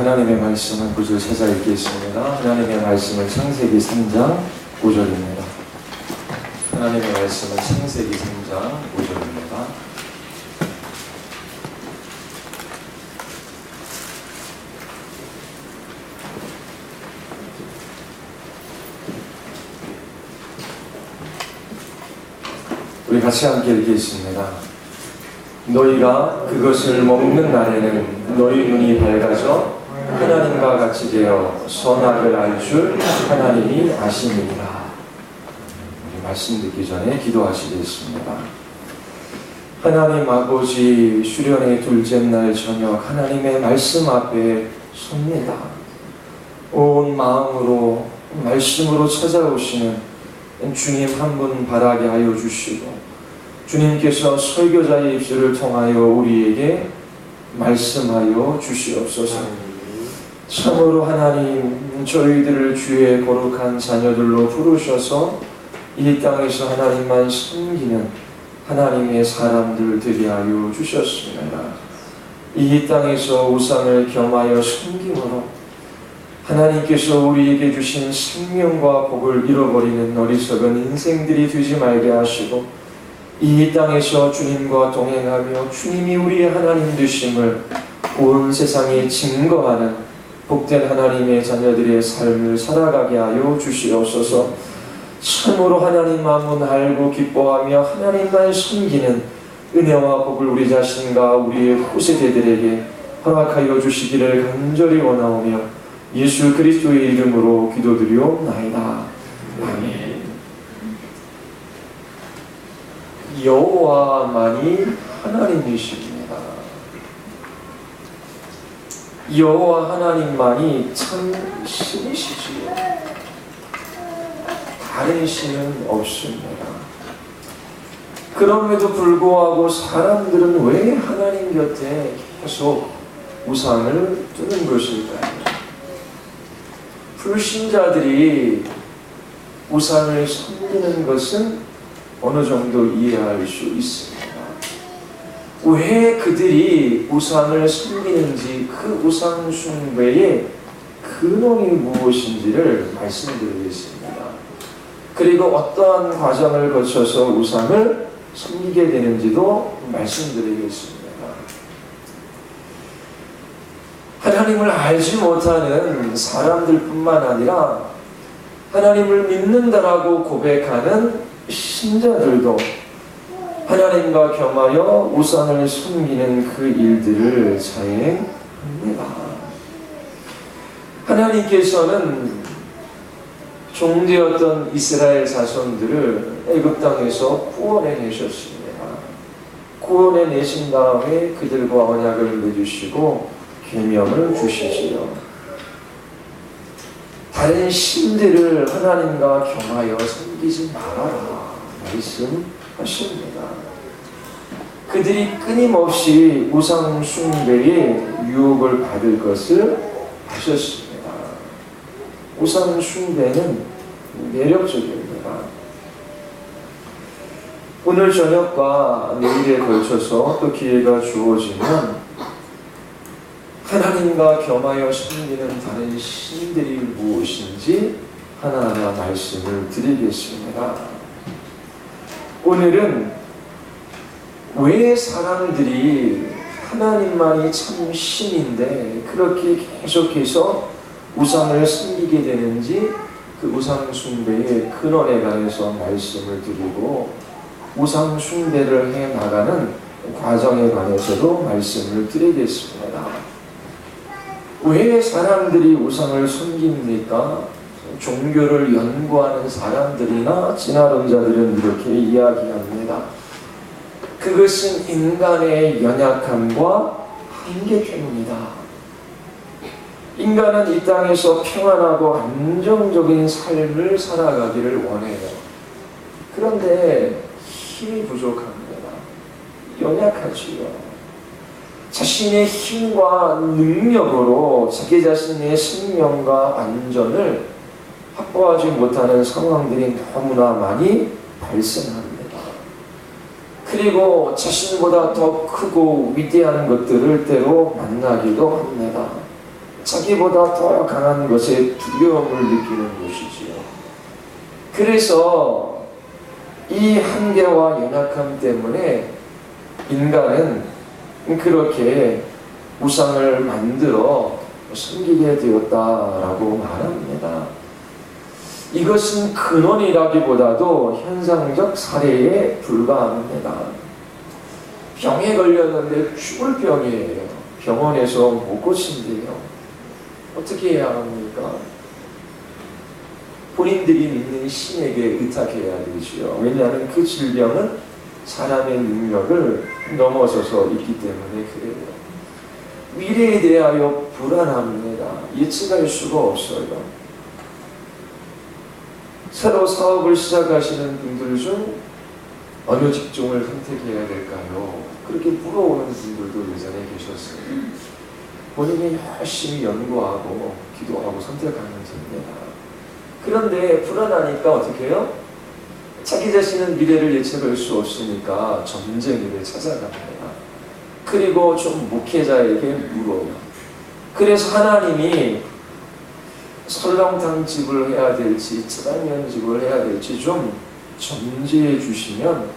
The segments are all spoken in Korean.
하나님의 말씀은 9절 찾아 읽겠습니다. 하나님의 말씀은 창세기 3장 5절입니다. 하나님의 말씀은 창세기 3장 5절입니다. 우리 같이 함께 읽겠습니다. 너희가 그것을 먹는 날에는 너희 눈이 밝아져 하나님과 같이 되어 선악을 알 줄 하나님이 아시느니라. 우리 말씀 듣기 전에 기도하시겠습니다. 하나님 아버지, 수련의 둘째 날 저녁 하나님의 말씀 앞에 섭니다. 온 마음으로 말씀으로 찾아오시는 주님 한 분 바라게 하여 주시고, 주님께서 설교자의 입술을 통하여 우리에게 말씀하여 주시옵소서. 참으로 하나님, 저희들을 주의 거룩한 자녀들로 부르셔서 이 땅에서 하나님만 섬기는 하나님의 사람들 되게 하여 주셨습니다. 이 땅에서 우상을 겸하여 섬김으로 하나님께서 우리에게 주신 생명과 복을 잃어버리는 어리석은 인생들이 되지 말게 하시고, 이 땅에서 주님과 동행하며 주님이 우리의 하나님 되심을 온 세상에 증거하는 복된 하나님의 자녀들의 삶을 살아가게 하여 주시옵소서. 참으로 하나님 마음은 알고 기뻐하며 하나님만 섬기는 은혜와 복을 우리 자신과 우리의 후세대들에게 허락하여 주시기를 간절히 원하오며 예수 그리스도의 이름으로 기도드리옵나이다. 아멘. 여호와만이 하나님이십니다. 여호와 하나님만이 참 신이시지요. 다른 신은 없습니다. 그럼에도 불구하고 사람들은 왜 하나님 곁에 계속 우상을 두는 것일까요? 불신자들이 우상을 섬기는 것은 어느 정도 이해할 수 있습니다. 왜 그들이 우상을 섬기는지, 그 우상 숭배의 근원이 무엇인지를 말씀드리겠습니다. 그리고 어떠한 과정을 거쳐서 우상을 섬기게 되는지도 말씀드리겠습니다. 하나님을 알지 못하는 사람들뿐만 아니라 하나님을 믿는다라고 고백하는 신자들도 하나님과 겸하여 우상을 섬기는 그 일들을 자행합니다. 하나님께서는 종되었던 이스라엘 자손들을 애굽 땅에서 구원해내셨습니다. 구원해내신 다음에 그들과 언약을 맺으시고 계명을 주시지요. 다른 신들을 하나님과 겸하여 섬기지 말아라 말씀하십니다. 그들이 끊임없이 우상 숭배의 유혹을 받을 것을 아셨습니다. 우상 숭배는 매력적입니다. 오늘 저녁과 내일에 걸쳐서 또 기회가 주어지면 하나님과 겸하여 섬기는 다른 신들이 무엇인지 하나하나 말씀을 드리겠습니다. 오늘은 왜 사람들이 하나님만이 참 신인데 그렇게 계속해서 우상을 섬기게 되는지, 그 우상 숭배의 근원에 관해서 말씀을 드리고, 우상 숭배를 해 나가는 과정에 관해서도 말씀을 드리겠습니다. 왜 사람들이 우상을 섬깁니까? 종교를 연구하는 사람들이나 진화론자들은 이렇게 이야기합니다. 그것은 인간의 연약함과 한계 때문이다. 인간은 이 땅에서 평안하고 안정적인 삶을 살아가기를 원해요. 그런데 힘이 부족합니다. 연약하지요. 자신의 힘과 능력으로 자기 자신의 생명과 안전을 확보하지 못하는 상황들이 너무나 많이 발생합니다. 그리고 자신보다 더 크고 위대한 것들을 때로 만나기도 합니다. 자기보다 더 강한 것에 두려움을 느끼는 것이지요. 그래서 이 한계와 연약함 때문에 인간은 그렇게 우상을 만들어 섬기게 되었다라고 말합니다. 이것은 근원이라기보다도 현상적 사례에 불과합니다. 병에 걸렸는데 죽을 병이에요. 병원에서 못 고친대요. 어떻게 해야 합니까? 본인들이 믿는 신에게 의탁해야 되죠. 왜냐하면 그 질병은 사람의 능력을 넘어서서 있기 때문에 그래요. 미래에 대하여 불안합니다. 예측할 수가 없어요. 새로 사업을 시작하시는 분들 중 어느 직종을 선택해야 될까요? 그렇게 물어오는 분들도 예전에 계셨어요. 본인이 열심히 연구하고 기도하고 선택하는 겁니다. 그런데 불안하니까 어떻게 해요? 자기 자신은 미래를 예측할 수 없으니까 점쟁이를 찾아갑니다. 그리고 좀 목회자에게 물어요. 그래서 하나님이 설렁탕집을 해야 될지 짜장면집을 해야 될지 좀 점지해 주시면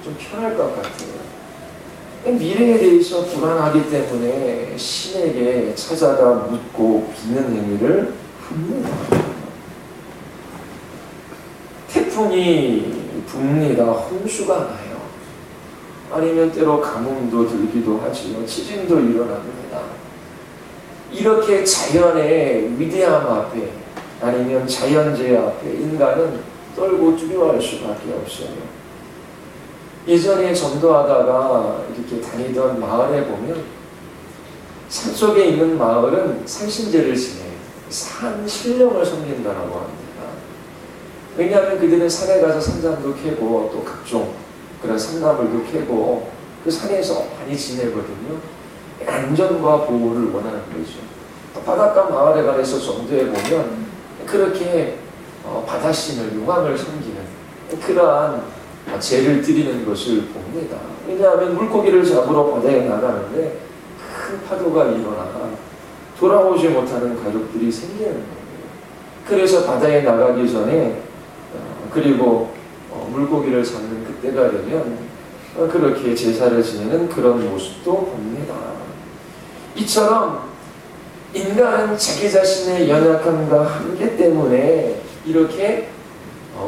좀 편할 것 같아요. 미래에 대해서 불안하기 때문에 신에게 찾아가 묻고 비는 행위를 합니다. 태풍이 붑니다. 홍수가 나요. 아니면 때로 가뭄도 들기도 하지요. 지진도 일어납니다. 이렇게 자연의 위대함 앞에 아니면 자연재해 앞에 인간은 떨고 두려워할 수밖에 없어요. 예전에 전도하다가 이렇게 다니던 마을에 보면 산속에 있는 마을은 산신제를 지내요. 산 신령을 섬긴다라고 합니다. 왜냐하면 그들은 산에 가서 산장도 캐고 또 각종 그런 산나물도 캐고 그 산에서 많이 지내거든요. 안전과 보호를 원하는 거죠. 바닷가 마을에 가서 전도해 보면 그렇게 바다신을 용왕을 섬기는 그러한 제를 드리는 것을 봅니다. 왜냐하면 물고기를 잡으러 바다에 나가는데 큰 파도가 일어나 돌아오지 못하는 가족들이 생기는 거예요. 그래서 바다에 나가기 전에 그리고 물고기를 잡는 그때가 되면 그렇게 제사를 지내는 그런 모습도 봅니다. 이처럼 인간은 자기 자신의 연약함과 한계 때문에 이렇게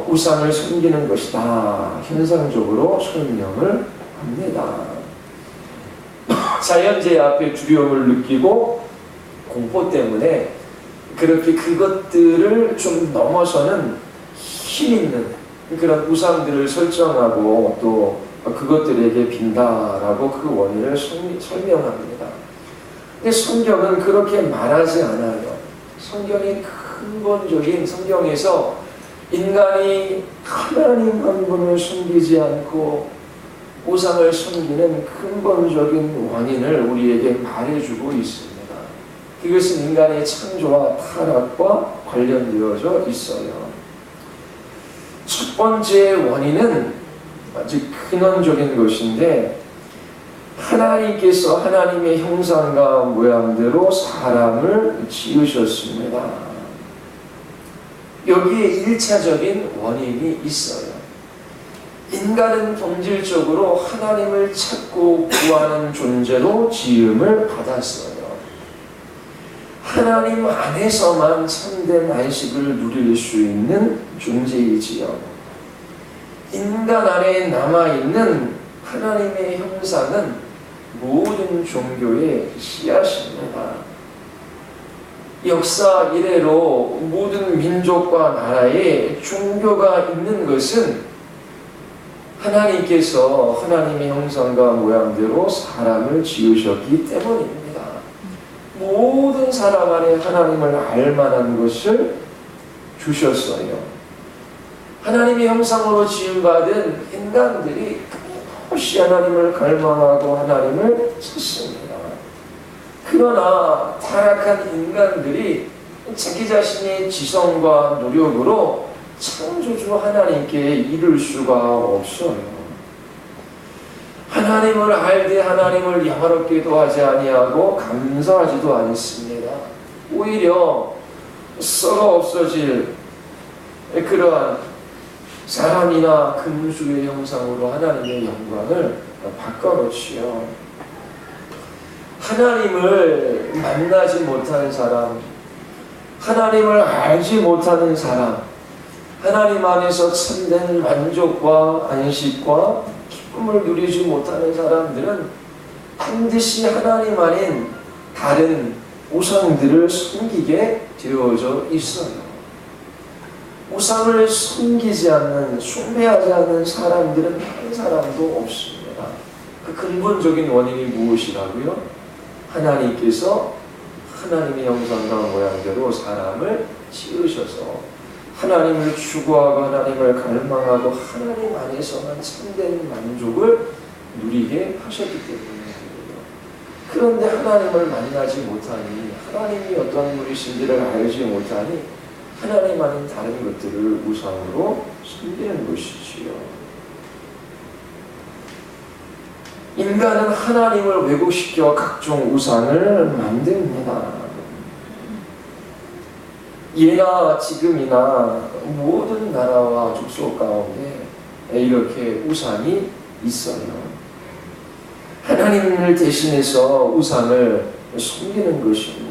우상을 섬기는 것이다. 현상적으로 설명을 합니다. 자연재해 앞에 두려움을 느끼고 공포 때문에 그렇게 그것들을 좀 넘어서는 힘 있는 그런 우상들을 설정하고 또 그것들에게 빈다라고 그 원인을 설명합니다. 근데 성경은 그렇게 말하지 않아요. 성경이 근본적인 성경에서 인간이 하나님 한 분을 섬기지 않고 우상을 섬기는 근본적인 원인을 우리에게 말해주고 있습니다. 그것은 인간의 창조와 타락과 관련되어져 있어요. 첫 번째 원인은 아주 근원적인 것인데 하나님께서 하나님의 형상과 모양대로 사람을 지으셨습니다. 여기에 1차적인 원인이 있어요. 인간은 본질적으로 하나님을 찾고 구하는 존재로 지음을 받았어요. 하나님 안에서만 참된 안식을 누릴 수 있는 존재이지요. 인간 안에 남아있는 하나님의 형상은 모든 종교의 씨앗입니다. 역사 이래로 모든 민족과 나라에 종교가 있는 것은 하나님께서 하나님의 형상과 모양대로 사람을 지으셨기 때문입니다. 모든 사람 안에 하나님을 알만한 것을 주셨어요. 하나님의 형상으로 지음받은 인간들이 끊임없이 하나님을 갈망하고 하나님을 찾습니다. 그러나 타락한 인간들이 자기 자신의 지성과 노력으로 창조주 하나님께 이룰 수가 없어요. 하나님을 알되 하나님을 영화롭게도 하지 아니하고 감사하지도 않습니다. 오히려 썩어 없어질 그러한 사람이나 금수의 형상으로 하나님의 영광을 바꿔놓지요. 하나님을 만나지 못하는 사람, 하나님을 알지 못하는 사람, 하나님 안에서 참된 만족과 안식과 기쁨을 누리지 못하는 사람들은 반드시 하나님 아닌 다른 우상들을 섬기게 되어져 있어요. 우상을 섬기지 않는, 숭배하지 않는 사람들은 한 사람도 없습니다. 그 근본적인 원인이 무엇이라고요? 하나님께서 하나님의 형상과 모양대로 사람을 지으셔서 하나님을 추구하고 하나님을 갈망하고 하나님 안에서만 참된 만족을 누리게 하셨기 때문이에요. 그런데 하나님을 만나지 못하니, 하나님이 어떤 분이신지를 알지 못하니 하나님 아닌 다른 것들을 우상으로 섬기는 것이지요. 인간은 하나님을 왜곡시켜 각종 우상을 만듭니다. 예나 지금이나 모든 나라와 족속 가운데 이렇게 우상이 있어요. 하나님을 대신해서 우상을 섬기는 것입니다.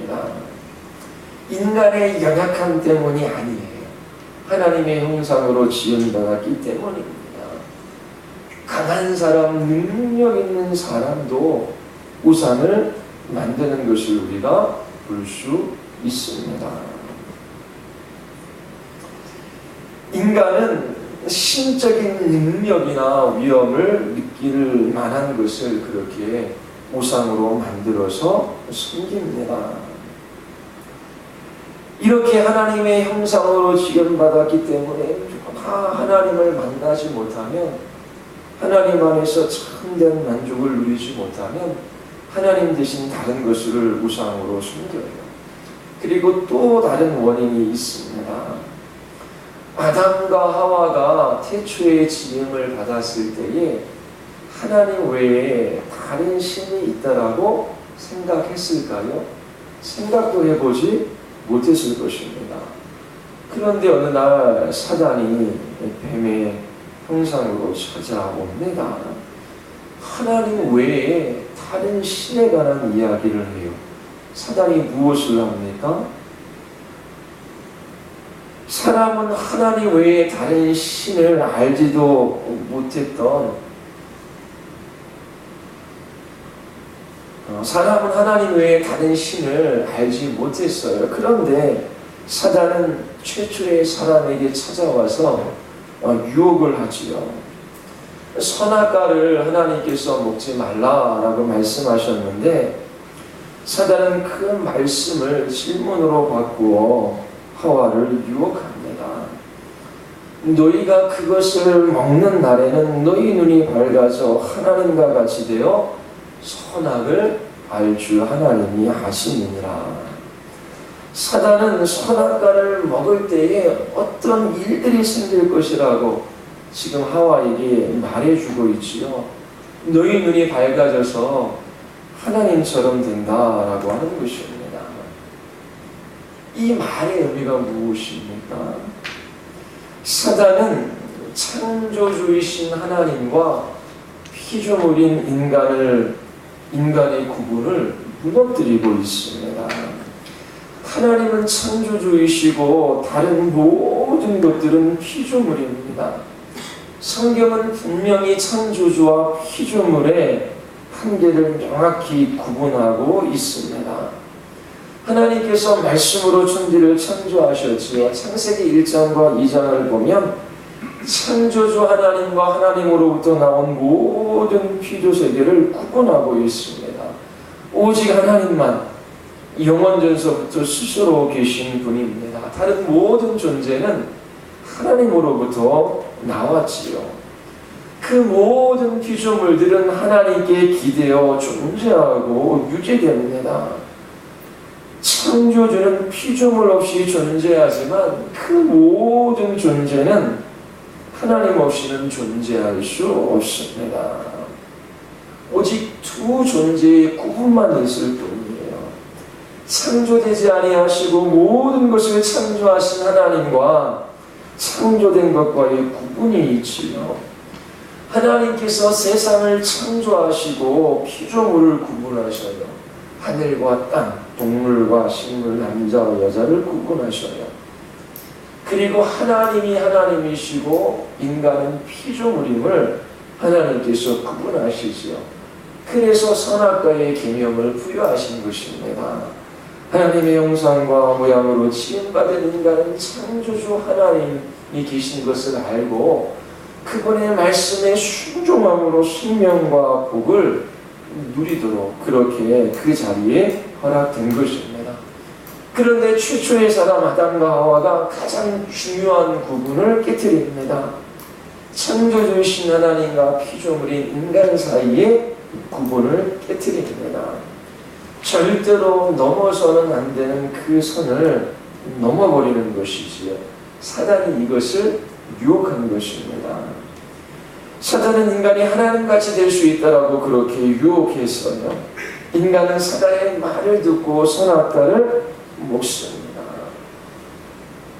인간의 연약함 때문이 아니에요. 하나님의 형상으로 지음받았기 때문입니다. 강한 사람, 능력 있는 사람도 우상을 만드는 것을 우리가 볼 수 있습니다. 인간은 신적인 능력이나 위엄을 느낄 만한 것을 그렇게 우상으로 만들어서 섬깁니다. 이렇게 하나님의 형상으로 지음받았기 때문에 하나님을 만나지 못하면, 하나님 안에서 참된 만족을 누리지 못하면 하나님 대신 다른 것을 우상으로 숨겨요. 그리고 또 다른 원인이 있습니다. 아담과 하와가 태초에 지음을 받았을 때에 하나님 외에 다른 신이 있다라고 생각했을까요? 생각도 해보지 못했을 것입니다. 그런데 어느 날 사단이 뱀의 형상으로 찾아옵니다. 하나님 외에 다른 신에 관한 이야기를 해요. 사단이 무엇을 합니까? 사람은 하나님 외에 다른 신을 알지도 못했던, 사람은 하나님 외에 다른 신을 알지 못했어요. 그런데 사단은 최초의 사람에게 찾아와서 유혹을 하지요. 선악과를 하나님께서 먹지 말라라고 말씀하셨는데 사단은 그 말씀을 질문으로 바꾸어 하와를 유혹합니다. 너희가 그것을 먹는 날에는 너희 눈이 밝아져 하나님과 같이 되어 선악을 알 줄 하나님이 아시느니라. 사단은 선악과를 먹을 때에 어떤 일들이 생길 것이라고 지금 하와에게 말해주고 있지요. 너희 눈이 밝아져서 하나님처럼 된다라고 하는 것입니다. 이 말의 의미가 무엇입니까? 사단은 창조주이신 하나님과 피조물인 인간의 구분을 무너뜨리고 있습니다. 하나님은 창조주이시고 다른 모든 것들은 피조물입니다. 성경은 분명히 창조주와 피조물의 한계를 명확히 구분하고 있습니다. 하나님께서 말씀으로 천지를 창조하셨지요. 창세기 1장과 2장을 보면 창조주 하나님과 하나님으로부터 나온 모든 피조세계를 구분하고 있습니다. 오직 하나님만 영원전서부터 스스로 계신 분입니다. 다른 모든 존재는 하나님으로부터 나왔지요. 그 모든 피조물들은 하나님께 기대어 존재하고 유지됩니다. 창조주는 피조물 없이 존재하지만 그 모든 존재는 하나님 없이는 존재할 수 없습니다. 오직 두 존재의 구분만 있을 뿐이에요. 창조되지 아니하시고 모든 것을 창조하신 하나님과 창조된 것과의 구분이 있지요. 하나님께서 세상을 창조하시고 피조물을 구분하셔요. 하늘과 땅, 동물과 식물, 남자와 여자를 구분하셔요. 그리고 하나님이 하나님이시고 인간은 피조물임을 하나님께서 구분하시지요. 그래서 선악과의 계명을 부여하신 것입니다. 하나님의 형상과 모양으로 지음받은 인간은 창조주 하나님이 계신 것을 알고 그분의 말씀에 순종함으로 생명과 복을 누리도록 그렇게 그 자리에 허락된 것입니다. 그런데 최초의 사람 아담과 하와가 가장 중요한 구분을 깨뜨립니다. 창조주이신 하나님과 피조물인 인간 사이의 구분을 깨뜨립니다. 절대로 넘어서는 안 되는 그 선을 넘어버리는 것이지요. 사단이 이것을 유혹한 것입니다. 사단은 인간이 하나님같이 될 수 있다라고 그렇게 유혹했어요. 인간은 사단의 말을 듣고 선악과를 먹습니다.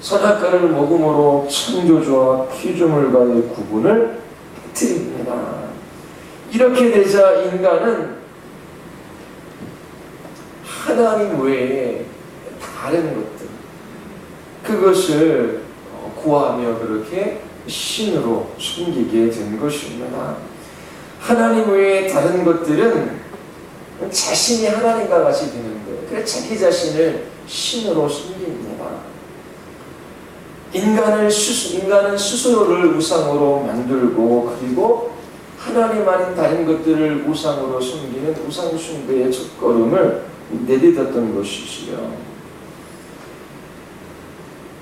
선악과를 먹음으로 창조주와 피조물과의 구분을 깨뜨립니다. 이렇게 되자 인간은 하나님 외에 다른 것들, 그것을 구하며 그렇게 신으로 숨기게 된 것입니다. 하나님 외에 다른 것들은 자신이 하나님과 같이 되는 거예요. 그래서 자기 자신을 신으로 숨깁니다. 인간은 스스로를 우상으로 만들고 그리고 하나님 아닌 다른 것들을 우상으로 숨기는 우상 숭배의 첫걸음을 내딛었던 것이지요.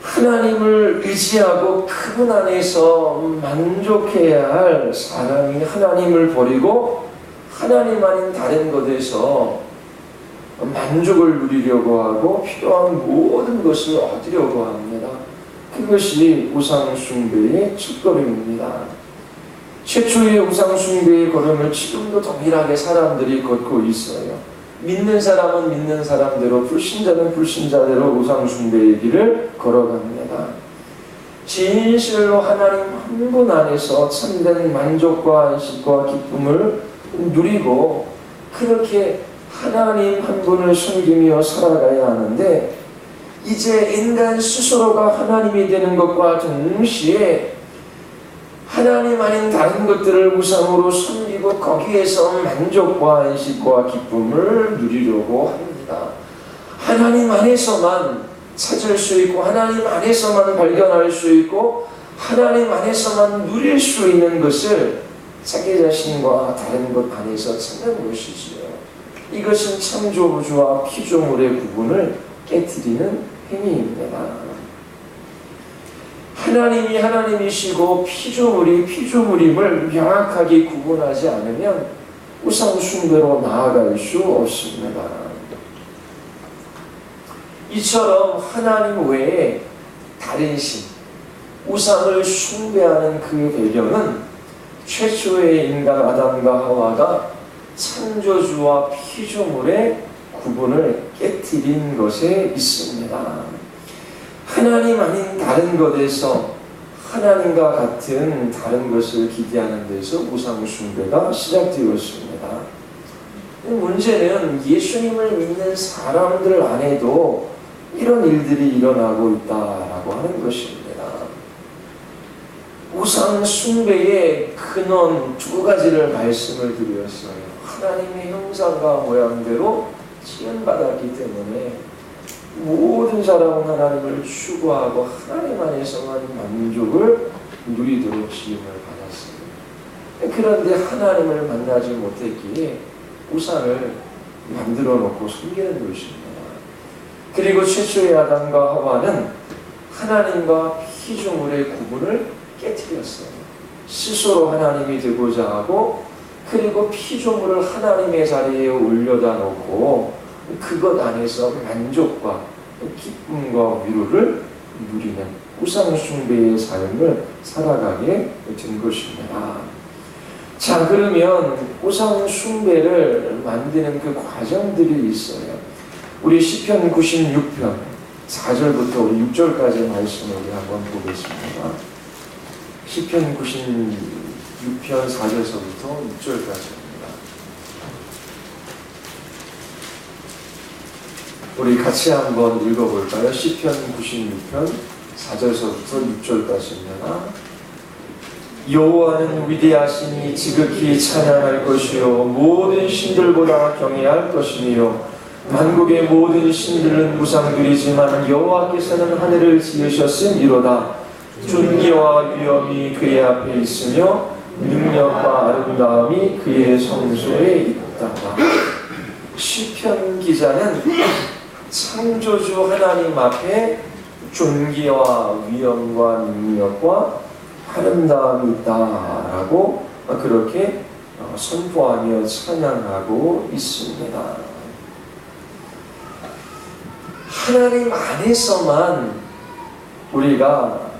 하나님을 의지하고 그분 안에서 만족해야 할 사람이 하나님을 버리고 하나님 아닌 다른 것에서 만족을 누리려고 하고 필요한 모든 것을 얻으려고 합니다. 그것이 우상 숭배의 첫걸음입니다. 최초의 우상 숭배의 걸음을 지금도 동일하게 사람들이 걷고 있어요. 믿는 사람은 믿는 사람대로, 불신자는 불신자대로 우상 숭배의 길을 걸어갑니다. 진실로 하나님 한 분 안에서 참된 만족과 안식과 기쁨을 누리고 그렇게 하나님 한 분을 섬기며 살아가야 하는데, 이제 인간 스스로가 하나님이 되는 것과 동시에 하나님 아닌 다른 것들을 우상으로 섬기고 거기에서 만족과 안식과 기쁨을 누리려고 합니다. 하나님 안에서만 찾을 수 있고 하나님 안에서만 발견할 수 있고 하나님 안에서만 누릴 수 있는 것을 자기 자신과 다른 것 안에서 찾는 것이지요. 이것은 창조주와 피조물의 구분을 깨뜨리는 행위입니다. 하나님이 하나님이시고 피조물이 피조물임을 명확하게 구분하지 않으면 우상 숭배로 나아갈 수 없습니다. 이처럼 하나님 외에 다른 신, 우상을 숭배하는 그 배경은 최초의 인간 아담과 하와가 창조주와 피조물의 구분을 깨뜨린 것에 있습니다. 하나님 아닌 다른 것에서 하나님과 같은 다른 것을 기대하는 데서 우상 숭배가 시작되었습니다. 문제는 예수님을 믿는 사람들 안에도 이런 일들이 일어나고 있다라고 하는 것입니다. 우상 숭배의 근원 두 가지를 말씀을 드렸어요. 하나님의 형상과 모양대로 지음받았기 때문에 모든 사람은 하나님을 추구하고 하나님 안에서만 만족을 누리도록 지음을 받았습니다. 그런데 하나님을 만나지 못했기에 우상을 만들어 놓고 숨기는 것입니다. 그리고 최초의 아담과 하와는 하나님과 피조물의 구분을 깨뜨렸어요. 스스로 하나님이 되고자 하고 그리고 피조물을 하나님의 자리에 올려다 놓고 그것 안에서 만족과 기쁨과 위로를 누리는 우상 숭배의 삶을 살아가게 된 것입니다. 자, 그러면 우상 숭배를 만드는 그 과정들이 있어요. 우리 시편 96편 4절부터 우리 6절까지의 말씀을 우리 한번 보겠습니다. 시편 96편 4절서부터 6절까지입니다. 우리 같이 한번 읽어볼까요? 시편 96편 4절서부터 6절까지입니다. 여호와는 위대하시니 지극히 찬양할 것이요 모든 신들보다 경외할 것이며 만국의 모든 신들은 우상들이지만 여호와께서는 하늘을 지으셨음이로다. 존귀와 위엄이 그의 앞에 있으며 능력과 아름다움이 그의 성소에 있다. 시편 기자는 창조주 하나님 앞에 존귀와 위엄과 능력과 아름다움이 있다라고 그렇게 선포하며 찬양하고 있습니다. 하나님 안에서만 우리가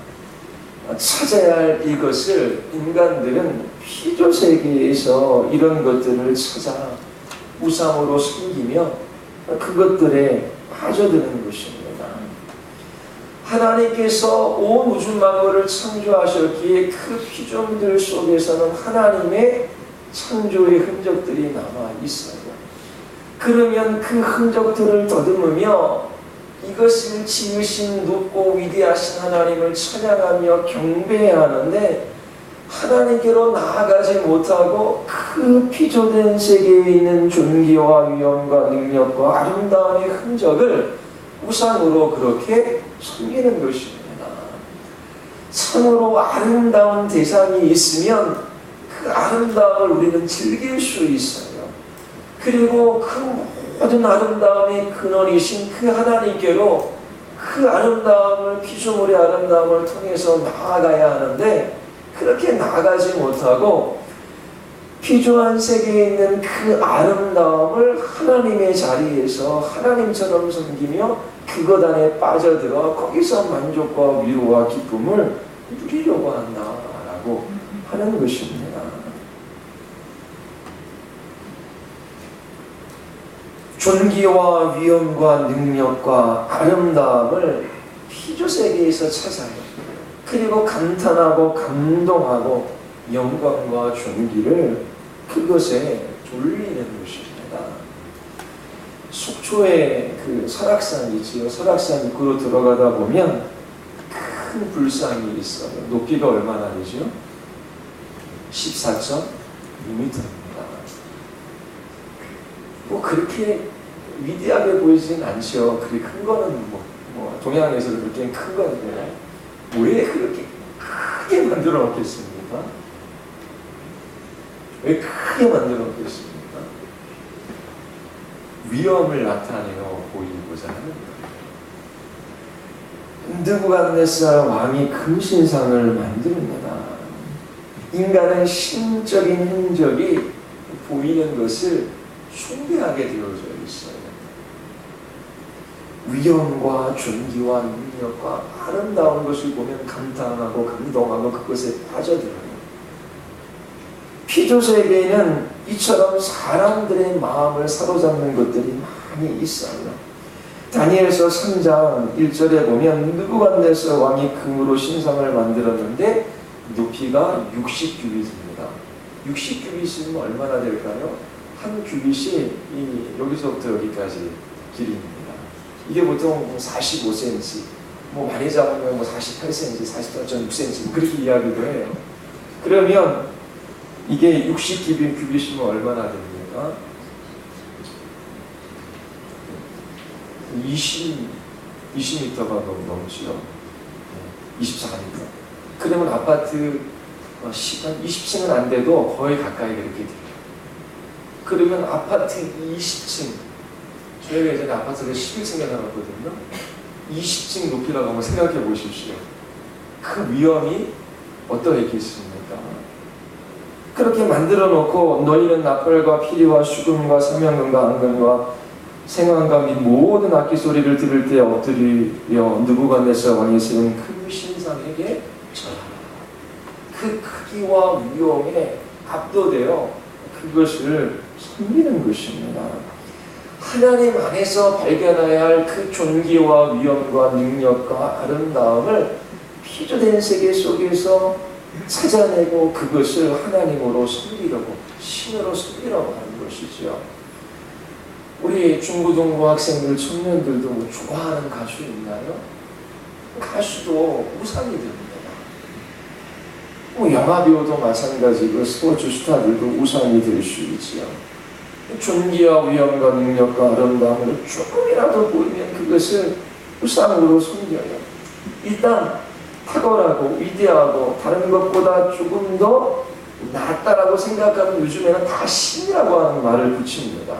찾아야 할 이것을 인간들은 피조세계에서 이런 것들을 찾아 우상으로 섬기며 그것들에 빠져드는 것입니다. 하나님께서 온 우주 만물을 창조하셨기에 그 피조물들 속에서는 하나님의 창조의 흔적들이 남아 있어요. 그러면 그 흔적들을 더듬으며 이것을 지으신 높고 위대하신 하나님을 찬양하며 경배해야 하는데 하나님께로 나아가지 못하고 그 피조된 세계에 있는 존귀와 위엄과 능력과 아름다움의 흔적을 우상으로 그렇게 섬기는 것입니다. 참으로 아름다운 대상이 있으면 그 아름다움을 우리는 즐길 수 있어요. 그리고 그 모든 아름다움의 근원이신 그 하나님께로 그 아름다움을 피조물의 아름다움을 통해서 나아가야 하는데 그렇게 나아가지 못하고 피조한 세계에 있는 그 아름다움을 하나님의 자리에서 하나님처럼 섬기며 그것 안에 빠져들어 거기서 만족과 위로와 기쁨을 누리려고 한다라고 하는 것입니다. 존귀와 위엄과 능력과 아름다움을 피조세계에서 찾아요. 그리고 감탄하고 감동하고 영광과 존귀를 그것에 돌리는 것입니다. 속초에 그 설악산이지요. 설악산 입구로 들어가다 보면 큰 불상이 있어요. 높이가 얼마나 되죠? 14.2m입니다. 뭐 그렇게 위대하게 보이진 않죠. 그렇게 큰 거는 뭐 동양에서 그렇게 큰 건데 왜 그렇게 크게 만들어 놓겠습니까? 왜 크게 만들어 놓겠습니까? 위엄을 나타내어 보이고자 하는 거예요. 느부갓네살 왕이 금신상을 만듭니다. 인간은 신적인 흔적이 보이는 것을 숭배하게 되어져 있어요. 위엄과 존귀와 능력과 아름다운 것을 보면 감탄하고 감동하고 그것에 빠져들어요. 피조세계에는 이처럼 사람들의 마음을 사로잡는 것들이 많이 있어요. 다니엘서 3장 1절에 보면 느부갓네살 왕이 금으로 신상을 만들었는데 높이가 60규빗입니다. 60규빗이면 얼마나 될까요? 한 규빗이 여기서부터 여기까지 길이입니다. 이게 보통 45cm, 뭐 많이 잡으면 뭐 48cm, 48.6cm 그렇게 이야기도 해요. 그러면 이게 60규빗이면 얼마나 됩니까? 20m가 넘지요. 24m. 그러면 아파트 20층은 안 돼도 거의 가까이 그렇게 돼요. 그러면 아파트 20층, 저희가 예전에 아파트를 11층에 살았거든요. 20층 높이라고 한번 생각해 보십시오. 그 위험이 어떠했겠습니까? 그렇게 만들어 놓고 너희는 나팔과 피리와 수금과 사명금과 안금과 생황과 및 모든 악기 소리를 들을 때 엎드리며 느부갓네살 왕이 세운 그 신상에게 절하라. 그 크기와 위엄에 압도되어 그것을 섬기는 것입니다. 하나님 안에서 발견해야 할 그 존귀와 위엄과 능력과 아름다움을 피조된 세계 속에서 찾아내고 그것을 하나님으로 섬기려고, 신으로 섬기려고 하는 것이죠. 우리 중고등부 학생들, 청년들도 뭐 좋아하는 가수 있나요? 가수도 우상이 됩니다. 뭐 영화배우도 마찬가지고 스포츠 스타들도 우상이 될 수 있지요. 존귀와 위엄과 능력과 아름다움으로 조금이라도 보이면 그것을 우상으로 섬겨요. 일단 탁월하고 위대하고 다른 것보다 조금 더 낫다라고 생각하면 요즘에는 다 신이라고 하는 말을 붙입니다.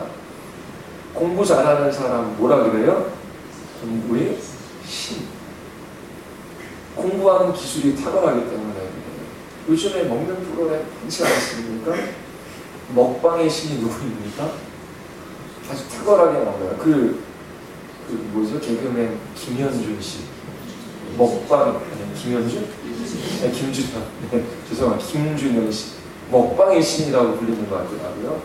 공부 잘하는 사람 뭐라 그래요? 공부의 신. 공부하는 기술이 탁월하기 때문에 그래요. 요즘에 먹는 프로그램 많지 않습니까? 먹방의 신이 누구입니까? 아주 탁월하게 먹어요. 뭐죠? 개그맨 김현준 씨. 먹방, 김현준? 네, 김준현. 네, 죄송합니다. 김준현 씨. 먹방의 신이라고 불리는 것 같더라고요.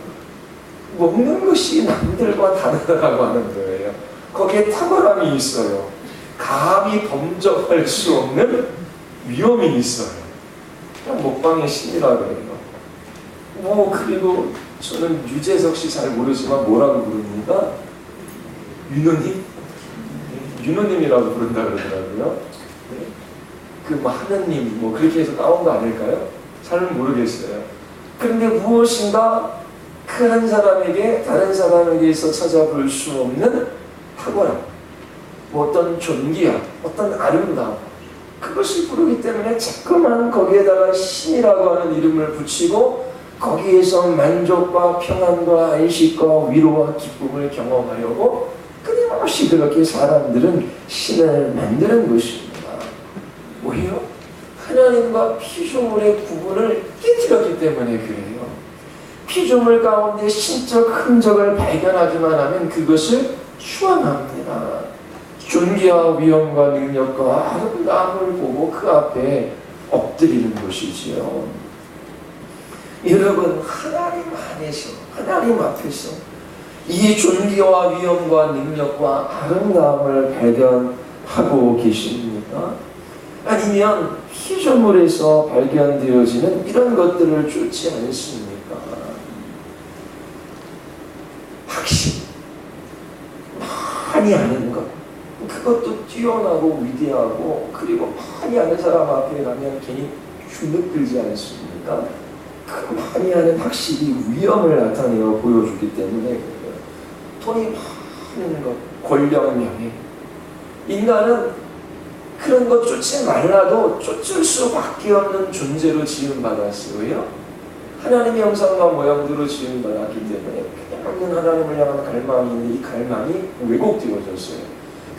먹는 것이 남들과 다르다고 하는 거예요. 거기에 탁월함이 있어요. 감히 범접할 수 없는 위험이 있어요. 그냥 먹방의 신이라고 해요. 그리고 저는 유재석 씨 잘 모르지만 뭐라고 부릅니까? 윤호님? 윤호님이라고 부른다 그러더라고요. 하느님, 그렇게 해서 나온 거 아닐까요? 잘 모르겠어요. 그런데 무엇인가 그 한 사람에게 다른 사람에게서 찾아볼 수 없는 탁월함, 어떤 존귀함, 어떤 아름다움, 그것을 부르기 때문에 자꾸만 거기에다가 신이라고 하는 이름을 붙이고 거기에서 만족과 평안과 안식과 위로와 기쁨을 경험하려고 끊임없이 그렇게 사람들은 신을 만드는 것입니다. 왜요? 하나님과 피조물의 구분을 깨뜨렸기 때문에 그래요. 피조물 가운데 신적 흔적을 발견하기만 하면 그것을 추앙합니다. 존귀와 위엄과 능력과 아름다움을 보고 그 앞에 엎드리는 것이지요. 여러분, 하나님 안에서, 하나님 앞에서 이 존귀와 위엄과 능력과 아름다움을 발견하고 계십니까? 아니면 피조물에서 발견되어지는 이런 것들을 쫓지 않습니까? 확신, 많이 아는 것, 그것도 뛰어나고 위대하고, 그리고 많이 아는 사람 앞에 가면 괜히 주눅들지 않습니까? 그 많이 아는 확실히 위엄을 나타내어 보여주기 때문에 그래요. 돈이 많은 것, 권력, 명예. 인간은 그런 것 쫓지 말라도 쫓을 수밖에 없는 존재로 지음받았어요. 하나님의 형상과 모양대로 지음받았기 때문에 그냥 없는 하나님을 향한 갈망이 있는데 이 갈망이 왜곡되어졌어요.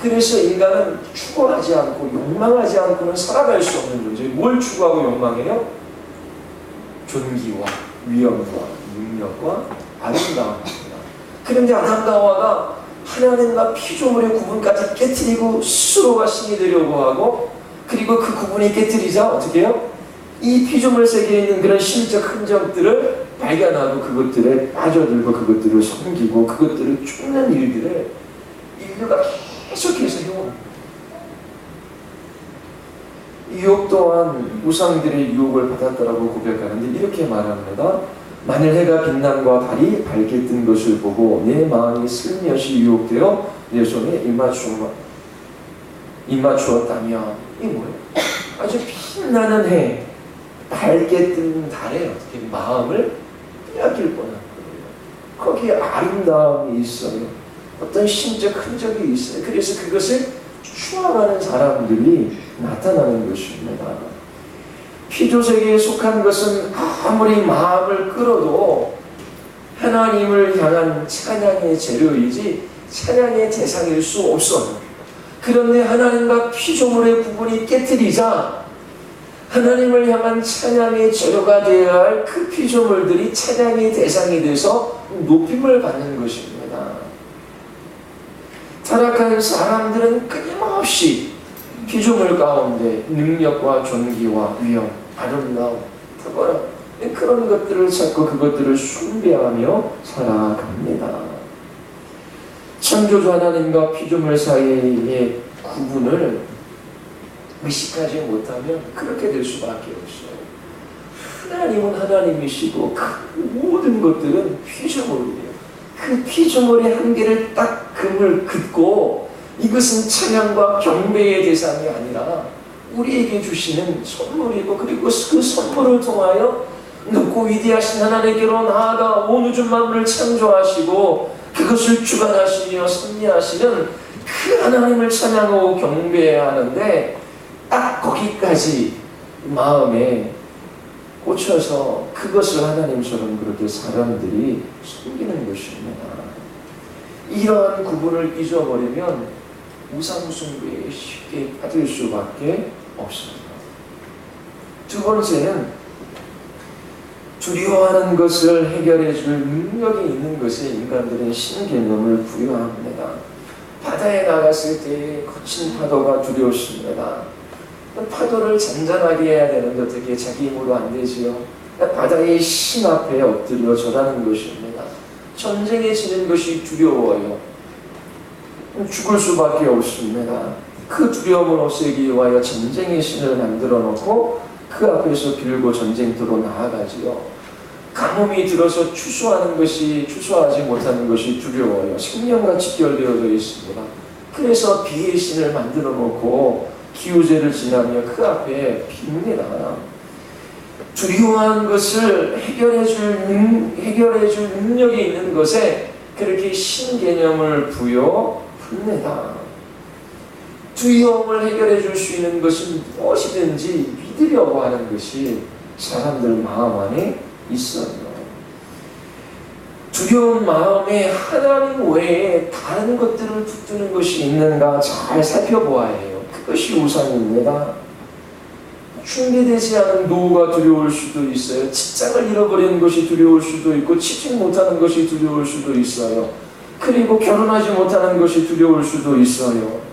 그래서 인간은 추구하지 않고 욕망하지 않고는 살아갈 수 없는 존재. 뭘 추구하고 욕망해요? 존귀와 위엄과 능력과 아름다움입니다. 그런데 아담과 하와가 하나님과 피조물의 구분까지 깨트리고 스스로가 신이 되려고 하고, 그리고 그 구분이 깨트리자 어떻게 해요? 이 피조물 세계에 있는 그런 신적 흔적들을 발견하고 그것들에 빠져들고 그것들을 섬기고 그것들을 쫓는 일들을 인류가 계속해서 해옵니다. 유혹 또한 우상들의 유혹을 받았다라고 고백하는데 이렇게 말합니다. 만일 해가 빛남과 달이 밝게 뜬 것을 보고 내 마음이 슬며시 유혹되어 내 손에 입맞추었다면, 이게 뭐예요? 아주 빛나는 해, 밝게 뜬 달에 어떻게 마음을 빼앗길 뻔한 거예요. 거기에 아름다움이 있어요. 어떤 신적 흔적이 있어요. 그래서 그것을 추앙하는 사람들이 나타나는 것입니다. 피조세계에 속한 것은 아무리 마음을 끌어도 하나님을 향한 찬양의 재료이지 찬양의 대상일 수 없어요. 그런데 하나님과 피조물의 구분이 깨트리자 하나님을 향한 찬양의 재료가 되어야 할 그 피조물들이 찬양의 대상이 돼서 높임을 받는 것입니다. 타락한 사람들은 끊임없이 피조물 가운데 능력과 존귀와 위엄, 아름다움, 탁월함, 그런 것들을 찾고 그것들을 숭배하며 살아갑니다. 창조주 하나님과 피조물 사이의 구분을 의식하지 못하면 그렇게 될 수밖에 없어요. 하나님은 하나님이시고 그 모든 것들은 피조물이에요. 그 피조물의 한계를 딱 금을 긋고 이것은 찬양과 경배의 대상이 아니라 우리에게 주시는 선물이고, 그리고 그 선물을 통하여 높고 위대하신 하나님께로 나아가 온 우주 만물을 창조하시고 그것을 주관하시며 섭리하시는 그 하나님을 찬양하고 경배해야 하는데, 딱 거기까지 마음에 꽂혀서 그것을 하나님처럼 그렇게 사람들이 섬기는 것입니다. 이러한 구분을 잊어버리면 우상숭배에 쉽게 빠질 수밖에 없습니다. 두 번째는 두려워하는 것을 해결해 줄 능력이 있는 것에 인간들은 신개념을 부여합니다. 바다에 나갔을 때 거친 파도가 두려웠습니다. 파도를 잔잔하게 해야 되는데 어떻게 자기 힘으로 안 되지요? 바다의 신 앞에 엎드려 절하는 것입니다. 전쟁에 지는 것이 두려워요. 죽을 수밖에 없습니다. 그 두려움을 없애기 위하여 전쟁의 신을 만들어 놓고 그 앞에서 빌고 전쟁터로 나아가지요. 가뭄이 들어서 추수하지 못하는 것이 두려워요. 생명과 직결되어져 있습니다. 그래서 비의 신을 만들어 놓고 기우제를 지나며 그 앞에 빕니다. 두려워한 것을 해결해 줄 능력이 있는 것에 그렇게 신개념을 부여합니다. 두려움을 해결해 줄 수 있는 것은 무엇이든지 믿으려고 하는 것이 사람들 마음 안에 있어요. 두려운 마음에 하나님 외에 다른 것들을 붙드는 것이 있는가 잘 살펴보아야 해요. 그것이 우상입니다. 충계되지 않은 노후가 두려울 수도 있어요. 직장을 잃어버리는 것이 두려울 수도 있고, 취직 못하는 것이 두려울 수도 있어요. 그리고 결혼하지 못하는 것이 두려울 수도 있어요.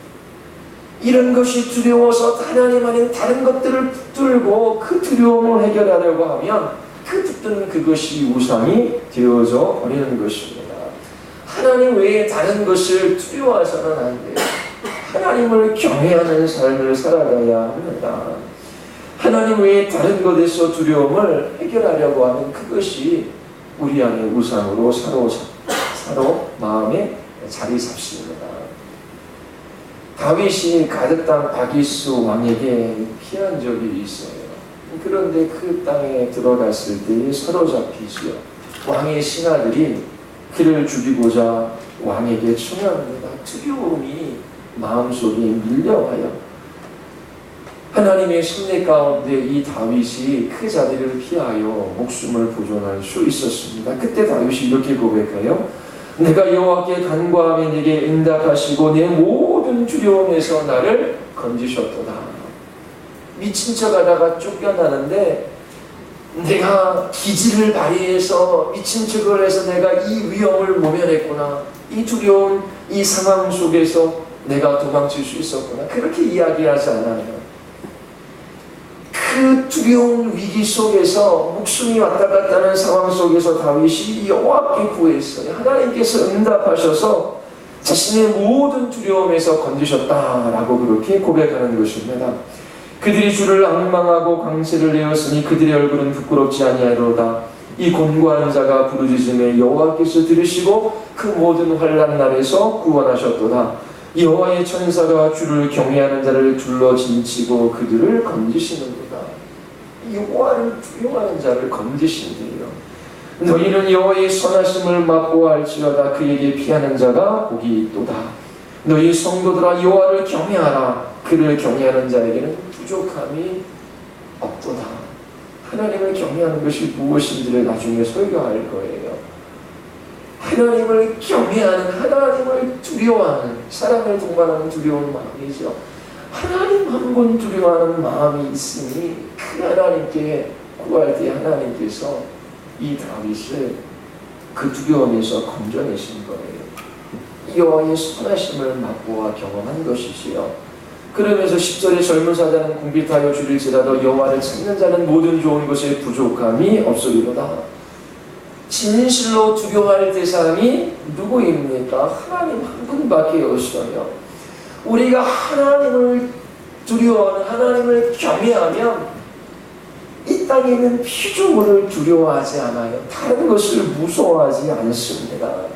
이런 것이 두려워서 하나님 아닌 다른 것들을 붙들고 그 두려움을 해결하려고 하면 그 붙드는 그것이 우상이 되어져 버리는 것입니다. 하나님 외에 다른 것을 두려워해서는 안 돼요. 하나님을 경외하는 삶을 살아가야 합니다. 하나님 외에 다른 것에서 두려움을 해결하려고 하는 그것이 우리 안에 우상으로 마음에 자리 잡습니다. 다윗이 가드 땅 바기스 왕에게 피한 적이 있어요. 그런데 그 땅에 들어갔을 때 사로잡히지요. 왕의 신하들이 그를 죽이고자 왕에게 청합니다. 두려움이 마음속에 밀려와요. 하나님의 섭리 가운데 이 다윗이 그 자리를 피하여 목숨을 보존할 수 있었습니다. 그때 다윗이 이렇게 고백해요. 내가 여호와께 간구하며 내게 응답하시고 내 모든 두려움에서 나를 건지셨도다. 미친 척하다가 쫓겨나는데 내가 기지를 발휘해서 미친 척을 해서 내가 이 위험을 모면했구나. 이 두려운 이 상황 속에서 내가 도망칠 수 있었구나. 그렇게 이야기하지 않아요. 그 두려운 위기 속에서 목숨이 왔다 갔다 하는 상황 속에서 다윗이 여호와께 구했어요. 하나님께서 응답하셔서 자신의 모든 두려움에서 건지셨다라고 그렇게 고백하는 것입니다. 그들이 주를 앙망하고 광채를 내었으니 그들의 얼굴은 부끄럽지 아니하리로다. 이 곤고한 자가 부르짖음에 여호와께서 들으시고 그 모든 환난 날에서 구원하셨도다. 여호와의 천사가 주를 경외하는 자를 둘러 진치고 그들을 건지시는도다. 여호와를 두려워하는 자를 건지신대요. 너희는 여호와의 선하심을 맛보아 알지어다. 그에게 피하는 자가 복이 있도다. 너희 성도들아 여호와를 경외하라. 그를 경외하는 자에게는 부족함이 없도다. 하나님을 경외하는 것이 무엇인지를 나중에 설교할 거예요. 하나님을 경외하는, 하나님을 두려워하는, 사랑을 동반하는 두려운 마음이죠. 하나님 한 분 두려워하는 마음이 있으니 그 하나님께 구할 때 하나님께서 이 다윗을 그 두려움에서 건져내신 거예요. 여호와의 선하심을 맛보아 경험한 것이지요. 그러면서 10절에 젊은 사자는 궁핍하여 줄일지라도 여호와를 찾는 자는 모든 좋은 것에 부족함이 없으리로다. 진실로 두려워할 대상이 누구입니까? 하나님 한 분밖에 없어요. 우리가 하나님을 두려워하는, 하나님을 경외하면 이 땅에 있는 피조물을 두려워하지 않아요. 다른 것을 무서워하지 않습니다.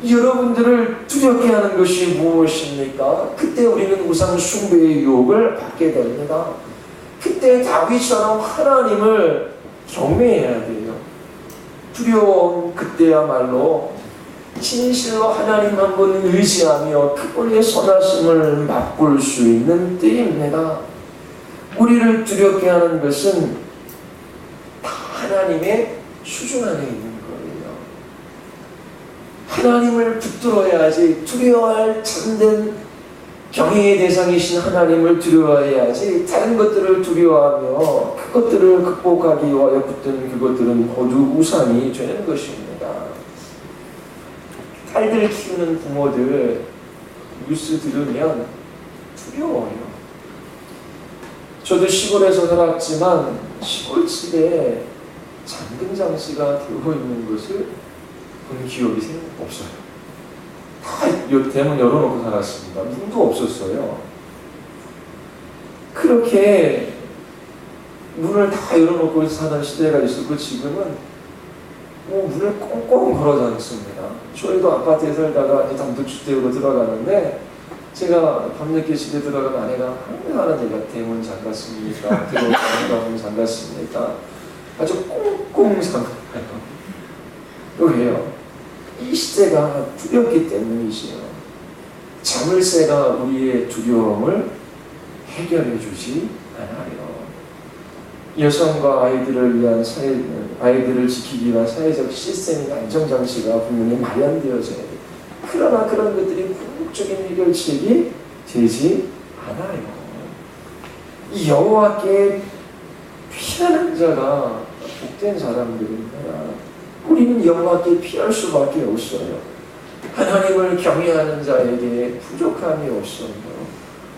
여러분들을 두렵게 하는 것이 무엇입니까? 그때 우리는 우상 숭배의 유혹을 받게 됩니다. 그때 다윗처럼 하나님을 경외해야 돼요. 두려움 그때야말로 진실로 하나님 한 분 의지하며 그분의 선하심을 맛볼 수 있는 때입니다. 우리를 두렵게 하는 것은 다 하나님의 수준 안에 있는 거예요. 하나님을 붙들어야지, 두려워할 참된 경외의 대상이신 하나님을 두려워해야지, 다른 것들을 두려워하며 그것들을 극복하기 위하여 붙든 그것들은 모두 우상이 되는 것입니다. 딸들 키우는 부모들 뉴스 들으면 두려워요. 저도 시골에서 살았지만 시골집에 잠금 장치가 들고 있는 것을 본 기억이 없어요. 다 대문 열어놓고 살았습니다. 문도 없었어요. 그렇게 문을 다 열어놓고 사는 시대가 있었고, 지금은 문을 꽁꽁 걸어 잠습니다. 저희도 아파트에 살다가 이제 단독주택으로 들어가는데, 제가 밤늦게 집에 들어가면 아내가 항상 하는 얘기가 대문 잠갔습니까? 들어오면 문 잠갔습니까? 아주 꽁꽁 잠가요. 왜요? 이 시대가 두렵기 때문이지요. 자물쇠가 우리의 두려움을 해결해 주지 않아요. 여성과 아이들을 위한 아이들을 지키기 위한 사회적 시스템이나 안정장치가 분명히 마련되어져야 돼요. 그러나 그런 것들이 궁극적인 해결책이 되지 않아요. 이 여호와께 피하는 자가 복된 사람들입니다. 우리는 여호와께 피할 수밖에 없어요. 하나님을 경외하는 자에게 부족함이 없어요.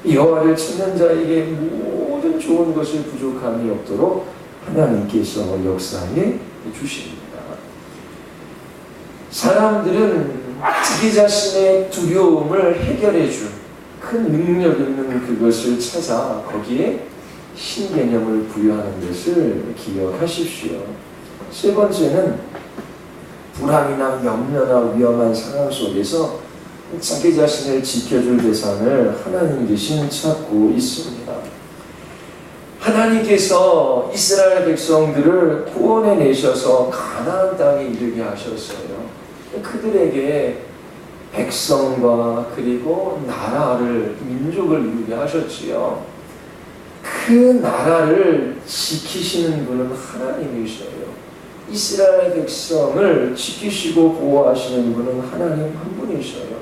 여호와를 찾는 자에게 모든 좋은 것을 부족함이 없도록 하나님께서 역사해 주십니다. 사람들은 자기 자신의 두려움을 해결해 줄 큰 능력 있는 그것을 찾아 거기에 신개념을 부여하는 것을 기억하십시오. 세 번째는 불안이나 염려나 위험한 상황 속에서 자기 자신을 지켜줄 대상을 하나님 대신 찾고 있습니다. 하나님께서 이스라엘 백성들을 구원해 내셔서 가나안 땅에 이르게 하셨어요. 그들에게 백성과 그리고 나라를, 민족을 이루게 하셨지요. 그 나라를 지키시는 분은 하나님이셔요. 이스라엘 백성을 지키시고 보호하시는 분은 하나님 한 분이셔요.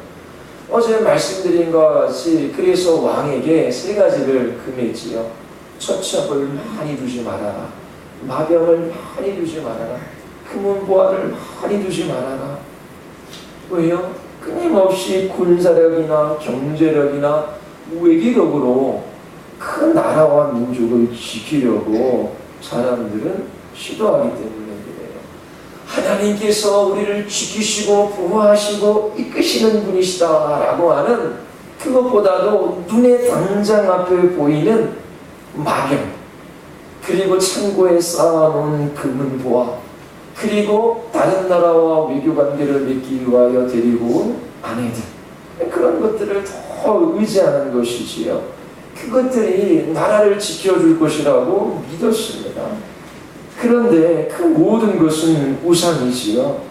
어제 말씀드린 것 같이 그래서 왕에게 세 가지를 금했지요. 처첩을 많이 두지 말아라. 마병을 많이 두지 말아라. 금은보화를 많이 두지 말아라. 왜요? 끊임없이 군사력이나 경제력이나 외교력으로 큰 나라와 민족을 지키려고 사람들은 시도하기 때문에 그래요. 하나님께서 우리를 지키시고 보호하시고 이끄시는 분이시다라고 하는, 그것보다도 눈에 당장 앞에 보이는 마병, 그리고 창고에 쌓아놓은 금은보화, 그리고 다른 나라와 외교관계를 맺기 위하여 데리고 온 아내들, 그런 것들을 더 의지하는 것이지요. 그것들이 나라를 지켜줄 것이라고 믿었습니다. 그런데 그 모든 것은 우상이지요.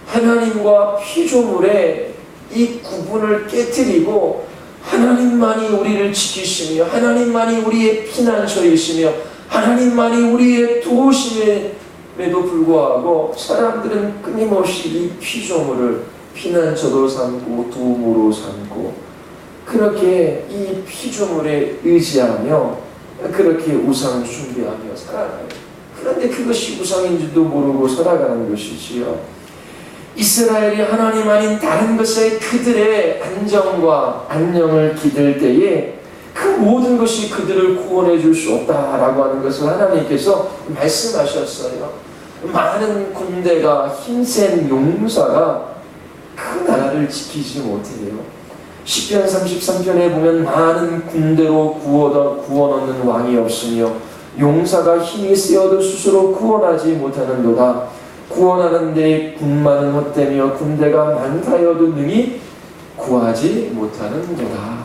하나님과 피조물의 이 구분을 깨뜨리고 하나님만이 우리를 지키시며 하나님만이 우리의 피난처이시며 하나님만이 우리의 도우심에도 불구하고 사람들은 끊임없이 이 피조물을 피난처로 삼고 도움으로 삼고 그렇게 이 피조물에 의지하며 그렇게 우상 숭배하며 살아가요. 그런데 그것이 우상인지도 모르고 살아가는 것이지요. 이스라엘이 하나님 아닌 다른 것에 그들의 안정과 안녕을 기댈 때에 그 모든 것이 그들을 구원해 줄 수 없다라고 하는 것을 하나님께서 말씀하셨어요. 많은 군대가 힘센 용사가 그 나라를 지키지 못해요. 시편 33편에 보면 많은 군대로 구원 얻는 왕이 없으며 용사가 힘이 세어도 스스로 구원하지 못하는도다. 구원하는 데 군마는 헛되며 군대가 많다여도 능히 구하지 못하는도다.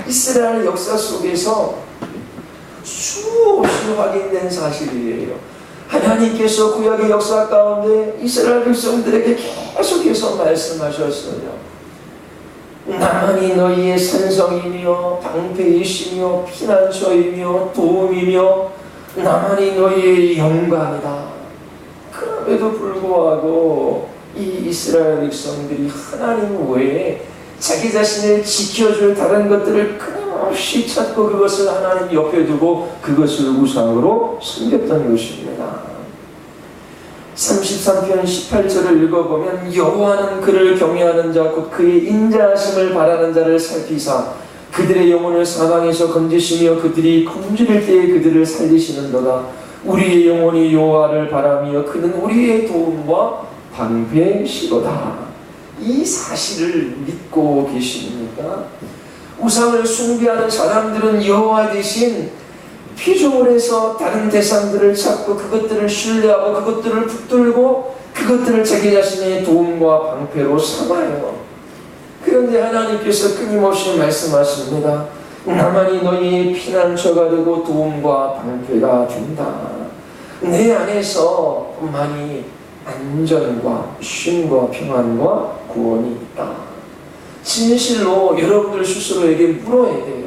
이스라엘 역사 속에서 수없이 확인된 사실이에요. 하나님께서 구약의 역사 가운데 이스라엘 백성들에게 계속해서 말씀하셨어요. 나만이 너희의 산성이며 방패이시며 피난처이며 도움이며 나만이 너희의 영광이다. 그럼에도 불구하고 이 이스라엘 백성들이 하나님 외에 자기 자신을 지켜줄 다른 것들을 끊임없이 찾고 그것을 하나님 옆에 두고 그것을 우상으로 섬겼던 것입니다. 33편 18절을 읽어보면 여호와는 그를 경외하는 자 곧 그의 인자하심을 바라는 자를 살피사 그들의 영혼을 사망에서 건지시며 그들이 굶주릴 때에 그들을 살리시는도다. 우리의 영혼이 여호와를 바라며 그는 우리의 도움과 방패시로다. 이 사실을 믿고 계십니까? 우상을 숭배하는 사람들은 여호와 대신 피조물에서 다른 대상들을 찾고 그것들을 신뢰하고 그것들을 붙들고 그것들을 자기 자신의 도움과 방패로 삼아요. 그런데 하나님께서 끊임없이 말씀하십니다. 나만이 너희의 피난처가 되고 도움과 방패가 된다. 내 안에서만이 안전과 쉼과 평안과 구원이 있다. 진실로 여러분들 스스로에게 물어야 돼요.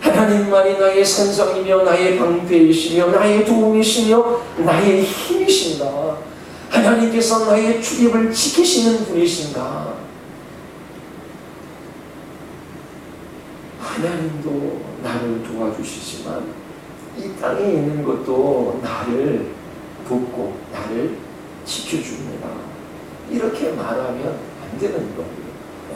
하나님만이 나의 산성이며 나의 방패이시며 나의 도움이시며 나의 힘이신가? 하나님께서 나의 출입을 지키시는 분이신가? 하나님도 나를 도와주시지만 이 땅에 있는 것도 나를 돕고 나를 지켜줍니다. 이렇게 말하면 안 되는 거예요.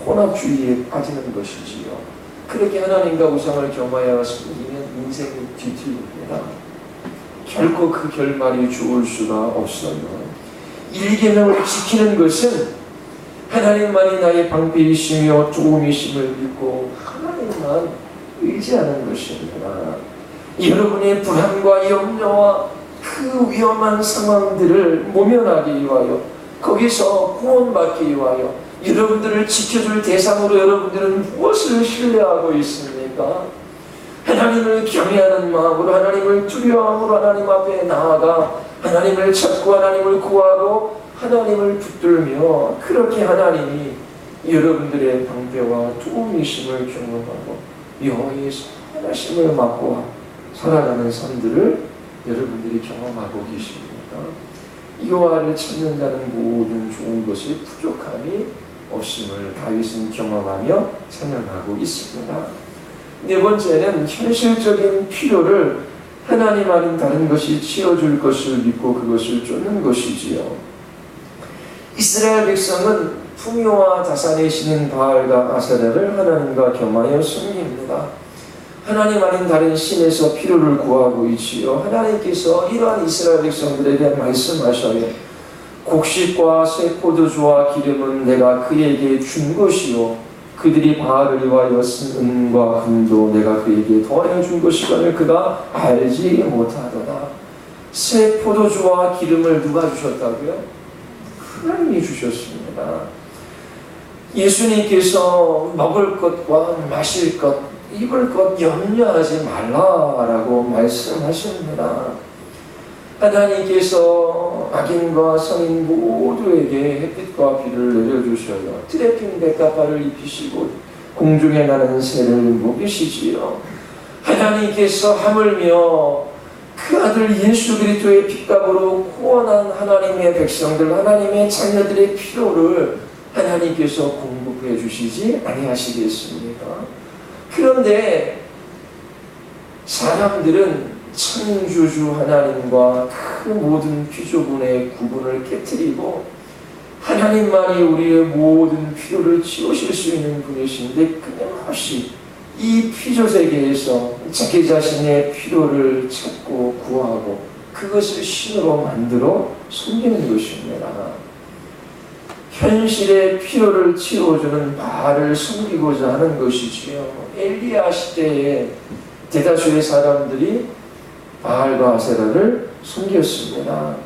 혼합주의에 빠지는 것이지요. 그렇게 하나님과 우상을 겸하여 섬기면 인생이 뒤틀립니다. 결코 그 결말이 좋을 수가 없어요. 일계명을 지키는 것은 하나님만이 나의 방패이시며 도움이심을 믿고 하나님만 의지하는 것입니다. 여러분의 불안과 염려와 그 위험한 상황들을 모면하기 위하여 거기서 구원받기 위하여 여러분들을 지켜줄 대상으로 여러분들은 무엇을 신뢰하고 있습니까? 하나님을 경외하는 마음으로 하나님을 두려워함으로 하나님 앞에 나아가 하나님을 찾고 하나님을 구하고 하나님을 붙들며 그렇게 하나님이 여러분들의 방패와 도움이심을 경험하고 여호와의 선하심을 맡고 살아가는 삶들을 여러분들이 경험하고 계십니다. 여호와를 찾는 자는 모든 좋은 것이 부족함이 없음을 다윗은 경험하며 찬양하고 있습니다. 네 번째는 현실적인 필요를 하나님 아닌 다른 것이 채워줄 것을 믿고 그것을 쫓는 것이지요. 이스라엘 백성은 풍요와 다산의 신인 바알과 아세라를 하나님과 겸하여 섬깁니다. 하나님 아닌 다른 신에서 필요를 구하고 있지요. 하나님께서 이러한 이스라엘 백성들에게 말씀하셔요. 곡식과 새 포도주와 기름은 내가 그에게 준 것이요 그들이 바알을 위하여 쓴 은과 금도 내가 그에게 더하여 준 것이거늘 그가 알지 못하도다. 새 포도주와 기름을 누가 주셨다고요? 하나님이 주셨습니다. 예수님께서 먹을 것과 마실 것, 입을 것 염려하지 말라라고 말씀하십니다. 하나님께서 악인과 성인 모두에게 햇빛과 비를 내려주셔요. 트래핑 백가파를 입히시고 공중에 나는 새를 먹이시지요. 하나님께서 하물며 그 아들 예수 그리스도의 핏값으로 구원한 하나님의 백성들, 하나님의 자녀들의 필요를 하나님께서 공급해 주시지 아니하시겠습니까? 그런데 사람들은 창조주 하나님과 그 모든 피조분의 구분을 깨뜨리고 하나님만이 우리의 모든 필요를 채우실 수 있는 분이신데 끊임없이 이 피조세계에서 자기 자신의 필요를 찾고 구하고 그것을 신으로 만들어 숨기는 것입니다. 현실의 필요를 채워주는 바알을 숨기고자 하는 것이지요. 엘리야 시대에 대다수의 사람들이 바알과 아세라를 숨겼습니다.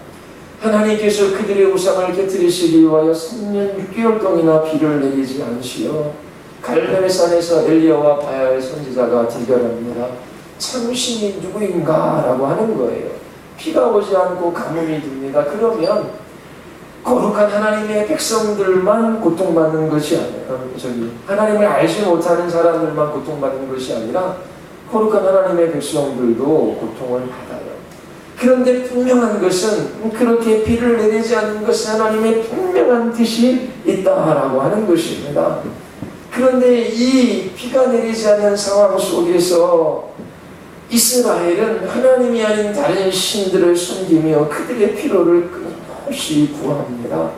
하나님께서 그들의 우상을 깨뜨리시기 위하여 3년 6개월 동안이나 비를 내리지 않으시어 갈멜산에서 엘리야와 바알 선지자가 대결합니다. 참신이 누구인가? 라고 하는 거예요. 비가 오지 않고 가뭄이 듭니다. 그러면 거룩한 하나님의 백성들만 고통받는 것이 아니라 하나님을 알지 못하는 사람들만 고통받는 것이 아니라 거룩한 하나님의 백성들도 고통을 받아요. 그런데 분명한 것은 그렇게 비를 내리지 않는 것은 하나님의 분명한 뜻이 있다라고 하는 것입니다. 그런데 이 비가 내리지 않는 상황 속에서 이스라엘은 하나님이 아닌 다른 신들을 섬기며 그들의 필요를 끊임없이 구합니다.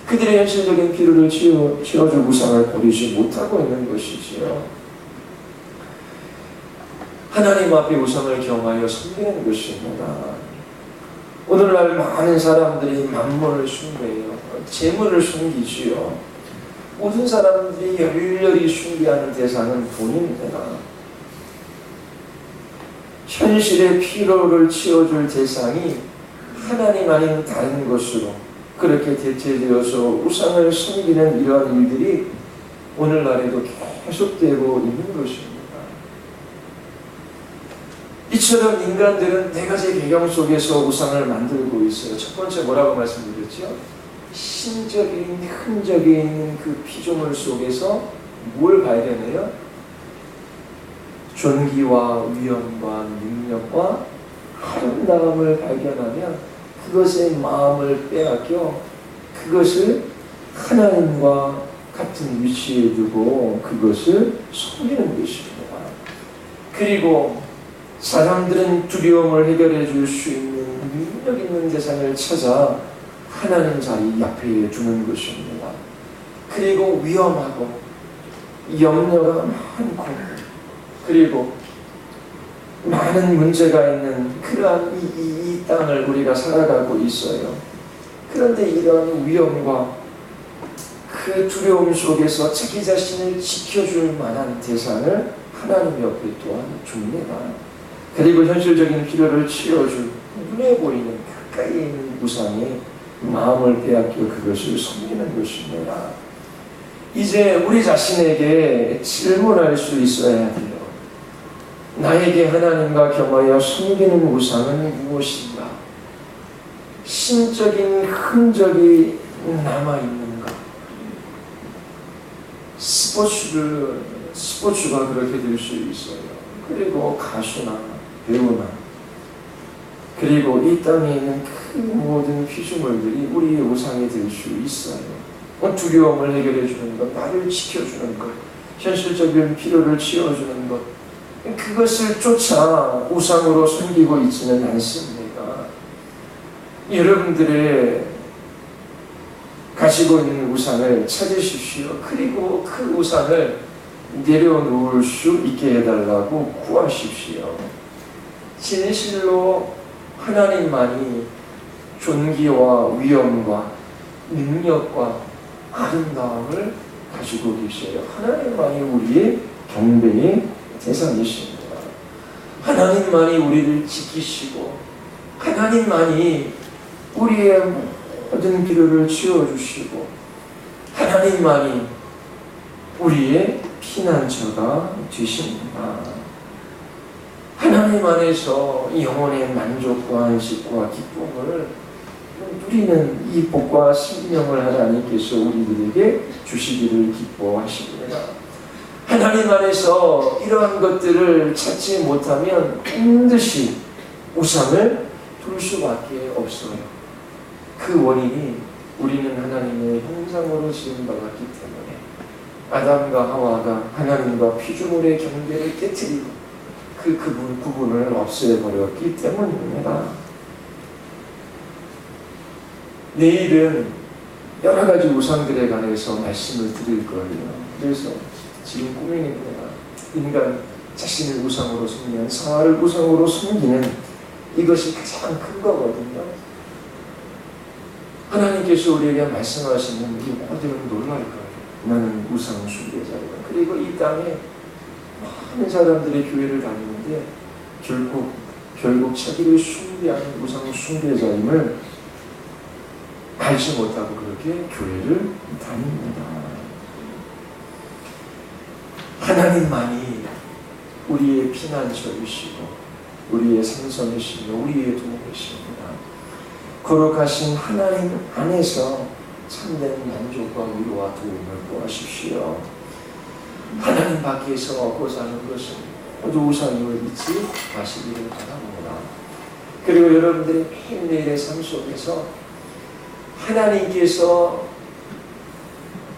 그들의 현실적인 필요를 채워줄 우상을 버리지 못하고 있는 것이지요. 하나님 앞에 우상을 경하여 섬기는 것입니다. 오늘날 많은 사람들이 만물을 숭배해요. 재물을 숨기지요. 모든 사람들이 열렬히 숭배하는 대상은 돈입니다. 현실의 필요를 채워줄 대상이 하나님 아닌 다른 것으로 그렇게 대체되어서 우상을 섬기는 이러한 일들이 오늘날에도 계속되고 있는 것입니다. 이처럼 인간들은 네 가지 배경 속에서 우상을 만들고 있어요. 첫 번째 뭐라고 말씀드렸죠? 신적인 흔적이 있는 그 피조물 속에서 뭘 발견해요? 존귀와 위엄과 능력과 아름다움을 발견하면 그것의 마음을 빼앗겨 그것을 하나님과 같은 위치에 두고 그것을 섬기는 것입니다. 그리고 사람들은 두려움을 해결해 줄 수 있는 능력 있는 대상을 찾아 하나님 자리 옆에 두는 것입니다. 그리고 위험하고 염려가 많고 그리고 많은 문제가 있는 그러한 이 땅을 우리가 살아가고 있어요. 그런데 이러한 위험과 그 두려움 속에서 자기 자신을 지켜줄 만한 대상을 하나님 옆에 또한 줍니다. 그리고 현실적인 필요를 채워줄 눈에 보이는 가까이 있는 우상에 마음을 빼앗겨 그것을 섬기는 것입니다. 이제 우리 자신에게 질문할 수 있어야 돼요. 나에게 하나님과 겸하여 섬기는 우상은 무엇인가? 신적인 흔적이 남아있는가? 스포츠가 그렇게 될 수 있어요. 그리고 가수나 배우나 그리고 이 땅에 있는 그 모든 피조물들이 우리의 우상이 될 수 있어요. 두려움을 해결해 주는 것, 나를 지켜주는 것, 현실적인 필요를 채워주는 것, 그것을 쫓아 우상으로 섬기고 있지는 않습니다. 여러분들의 가지고 있는 우상을 찾으십시오. 그리고 그 우상을 내려놓을 수 있게 해달라고 구하십시오. 진실로 하나님만이 존귀와 위엄과 능력과 아름다움을 가지고 계셔요. 하나님만이 우리의 경배의 대상이십니다. 하나님만이 우리를 지키시고 하나님만이 우리의 모든 필요를 채워주시고 하나님만이 우리의 피난처가 되십니다. 하나님 안에서 영혼의 만족과 안식과 기쁨을 누리는 이 복과 생명을 하나님께서 우리들에게 주시기를 기뻐하십니다. 하나님 안에서 이러한 것들을 찾지 못하면 반드시 우상을 둘 수밖에 없어요. 그 원인이 우리는 하나님의 형상으로 지음받았기 때문에 아담과 하와가 하나님과 피조물의 경계를 깨트리고 그 구분을 없애버렸기 때문입니다. 내일은 여러 가지 우상들에 관해서 말씀을 드릴 거예요. 그래서 지금 고민입니다. 인간 자신을 우상으로 섬기는, 사활을 우상으로 섬기는 이것이 가장 큰 거거든요. 하나님께서 우리에게 말씀하시는 이 모든 놀랄 거예요. 나는 우상 숭배자이다. 그리고 이 땅에 많은 사람들이 교회를 다니는데 결국 자기를 숭배하는 우상 숭배자임을 알지 못하고 그렇게 교회를 다닙니다. 하나님만이 우리의 피난처이시고 우리의 생선이시며 우리의 도움이십니다. 거룩하신 하나님 안에서 참된 만족과 위로와 도움을 구하십시오. 하나님 밖에서 얻고 사는 것은 모두 우상임을 잊지 마시기를 바랍니다. 그리고 여러분들이 매일매일의 삶 속에서 하나님께서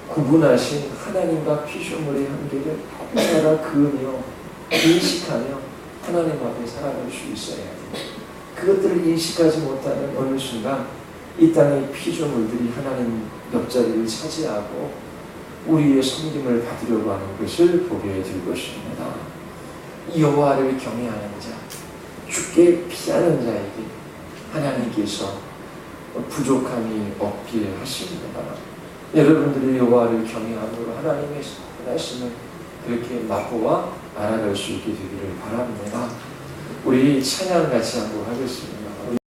구분하신 하나님과 피조물의 한계를 날마다 그으며 인식하며 하나님 앞에 살아갈 수 있어야 돼요. 그것들을 인식하지 못하는 어느 순간 이 땅의 피조물들이 하나님 옆자리를 차지하고 우리의 섬김을 받으려고 하는 것을 보게 될 것입니다. 여호와를 경외하는 자, 주께 피하는 자에게 하나님께서 부족함이 없게 하십니다. 여러분들이 여호와를 경외함으로 하나님의 말씀을 그렇게 맛보아 알아갈 수 있게 되기를 바랍니다. 우리 찬양 같이 한번 하겠습니다.